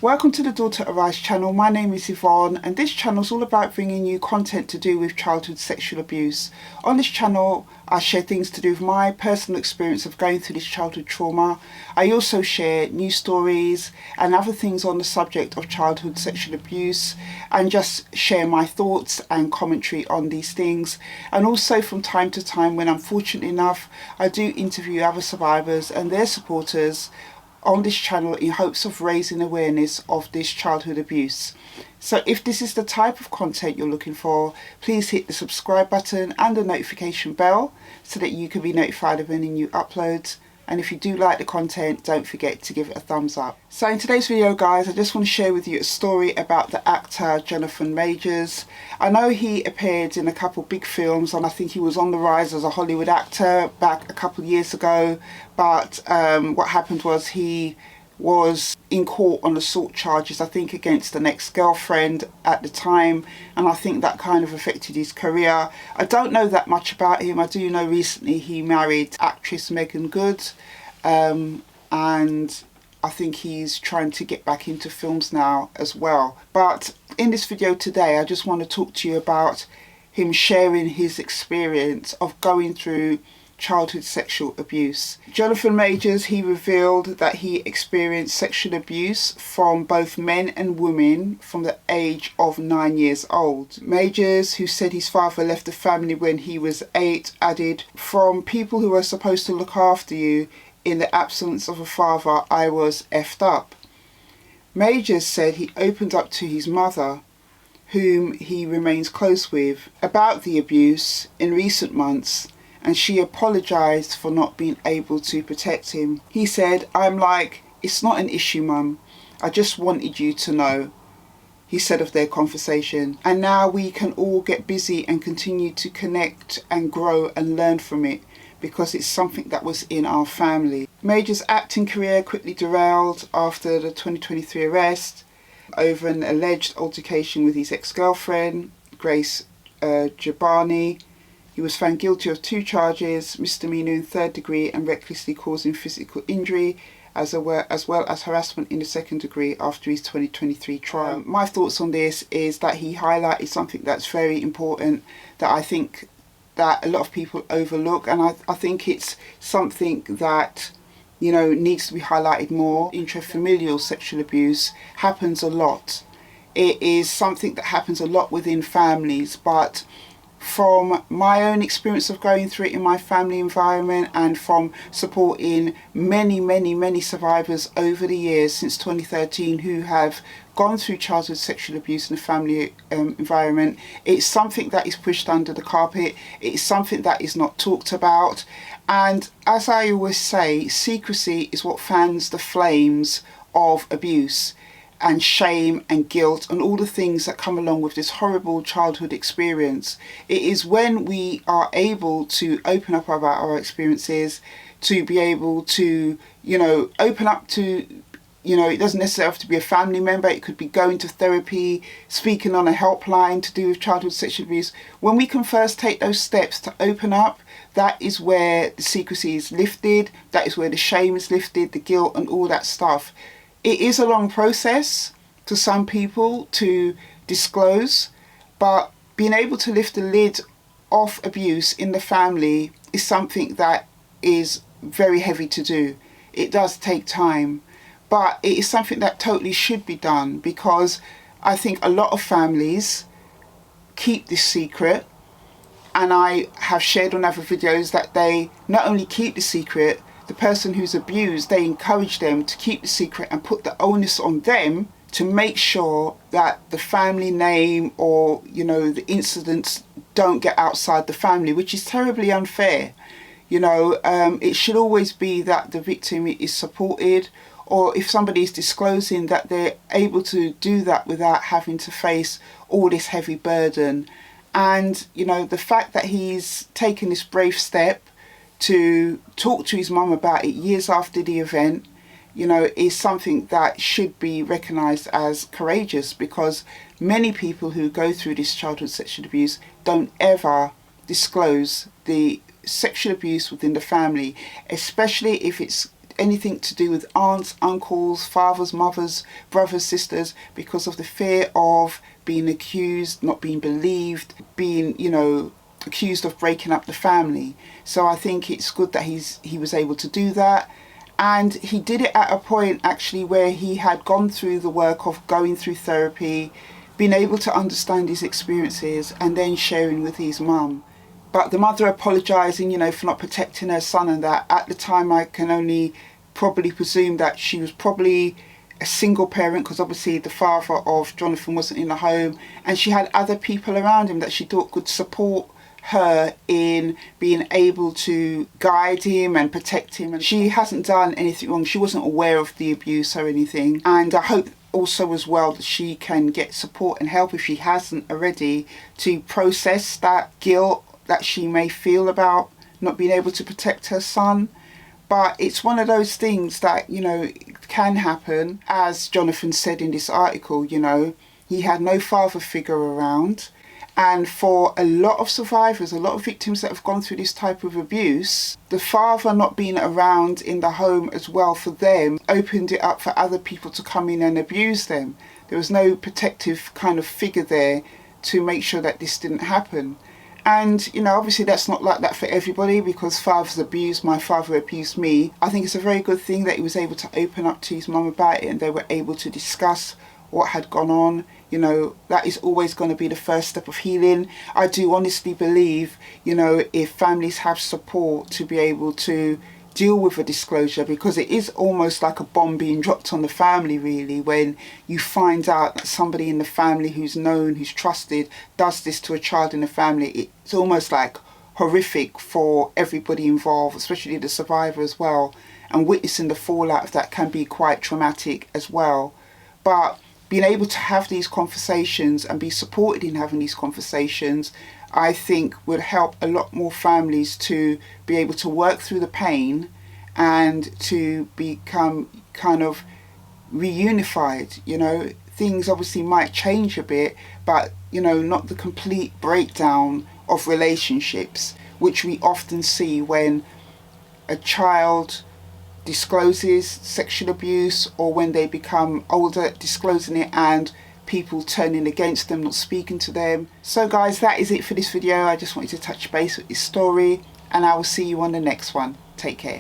Welcome to the Daughter Arise channel. My name is Yvonne and this channel is all about bringing you content to do with childhood sexual abuse. On this channel I share things to do with my personal experience of going through this childhood trauma. I also share news stories and other things on the subject of childhood sexual abuse and just share my thoughts and commentary on these things. And also from time to time, when I'm fortunate enough, I do interview other survivors and their supporters on this channel in hopes of raising awareness of this childhood abuse. So if this is the type of content you're looking for, please hit the subscribe button and the notification bell so that you can be notified of any new uploads. And if you do like the content, don't forget to give it a thumbs up. So in today's video, guys, I just want to share with you a story about the actor Jonathan Majors. I know he appeared in a couple big films and I think he was on the rise as a Hollywood actor back a couple of years ago. But what happened was he was in court on assault charges, I think against an ex-girlfriend at the time, and I think that kind of affected his career. I don't know that much about him. I do know recently he married actress Megan Good, and I think he's trying to get back into films now as well. But in this video today, I just want to talk to you about him sharing his experience of going through childhood sexual abuse. Jonathan Majors, he revealed that he experienced sexual abuse from both men and women from the age of 9 years old. Majors, who said his father left the family when he was 8, added, "From people who are supposed to look after you, in the absence of a father, I was effed up." Majors said he opened up to his mother, whom he remains close with, about the abuse in recent months, and she apologised for not being able to protect him. He said, "I'm like, it's not an issue, Mum. I just wanted you to know," he said of their conversation. "And now we can all get busy and continue to connect and grow and learn from it because it's something that was in our family." Major's acting career quickly derailed after the 2023 arrest over an alleged altercation with his ex-girlfriend, Grace Jabani. He was found guilty of 2 charges, misdemeanor in 3rd degree and recklessly causing physical injury, as well as harassment in the 2nd degree after his 2023 trial. My thoughts on this is that he highlighted something that's very important that I think that a lot of people overlook, and I think it's something that, you know, needs to be highlighted more. Intrafamilial sexual abuse happens a lot. It is something that happens a lot within families, but from my own experience of going through it in my family environment and from supporting many survivors over the years since 2013 who have gone through childhood sexual abuse in the family environment, it's something that is pushed under the carpet. It's something that is not talked about, and as I always say, secrecy is what fans the flames of abuse and shame and guilt and all the things that come along with this horrible childhood experience. It is when we are able to open up about our experiences, to be able to, you know, open up to, you know, it doesn't necessarily have to be a family member, it could be going to therapy, speaking on a helpline to do with childhood sexual abuse. When we can first take those steps to open up, that is where the secrecy is lifted, that is where the shame is lifted, the guilt and all that stuff. It is a long process to some people to disclose, but being able to lift the lid off abuse in the family is something that is very heavy to do. It does take time, but it is something that totally should be done, because I think a lot of families keep this secret, and I have shared on other videos that they not only keep the secret, the person who's abused, they encourage them to keep the secret and put the onus on them to make sure that the family name or, you know, the incidents don't get outside the family, which is terribly unfair. You know, it should always be that the victim is supported, or if somebody is disclosing, that they're able to do that without having to face all this heavy burden. And, you know, the fact that he's taken this brave step to talk to his mum about it years after the event, you know, is something that should be recognised as courageous, because many people who go through this childhood sexual abuse don't ever disclose the sexual abuse within the family, especially if it's anything to do with aunts, uncles, fathers, mothers, brothers, sisters, because of the fear of being accused, not being believed, being, you know, accused of breaking up the family. So I think it's good that he was able to do that. And he did it at a point actually where he had gone through the work of going through therapy, being able to understand his experiences and then sharing with his mum. But the mother apologising, you know, for not protecting her son, and that at the time I can only probably presume that she was probably a single parent, because obviously the father of Jonathan wasn't in the home, and she had other people around him that she thought could support her in being able to guide him and protect him. And she hasn't done anything wrong. She wasn't aware of the abuse or anything. And I hope also as well that she can get support and help, if she hasn't already, to process that guilt that she may feel about not being able to protect her son. But it's one of those things that, you know, can happen. As Jonathan said in this article, you know, he had no father figure around. And for a lot of survivors, a lot of victims that have gone through this type of abuse, the father not being around in the home as well for them opened it up for other people to come in and abuse them. There was no protective kind of figure there to make sure that this didn't happen. And, you know, obviously that's not like that for everybody, because fathers abuse, my father abused me. I think it's a very good thing that he was able to open up to his mum about it, and they were able to discuss what had gone on. You know, that is always going to be the first step of healing. I do honestly believe, you know, if families have support to be able to deal with a disclosure, because it is almost like a bomb being dropped on the family, really, when you find out that somebody in the family who's known, who's trusted, does this to a child in the family. It's almost like horrific for everybody involved, especially the survivor as well. And witnessing the fallout of that can be quite traumatic as well. But being able to have these conversations and be supported in having these conversations, I think would help a lot more families to be able to work through the pain and to become kind of reunified. You know, things obviously might change a bit, but, you know, not the complete breakdown of relationships, which we often see when a child discloses sexual abuse, or when they become older disclosing it and people turning against them, not speaking to them. So guys, that is it for this video. I just wanted to touch base with this story, and I will see you on the next one. Take care.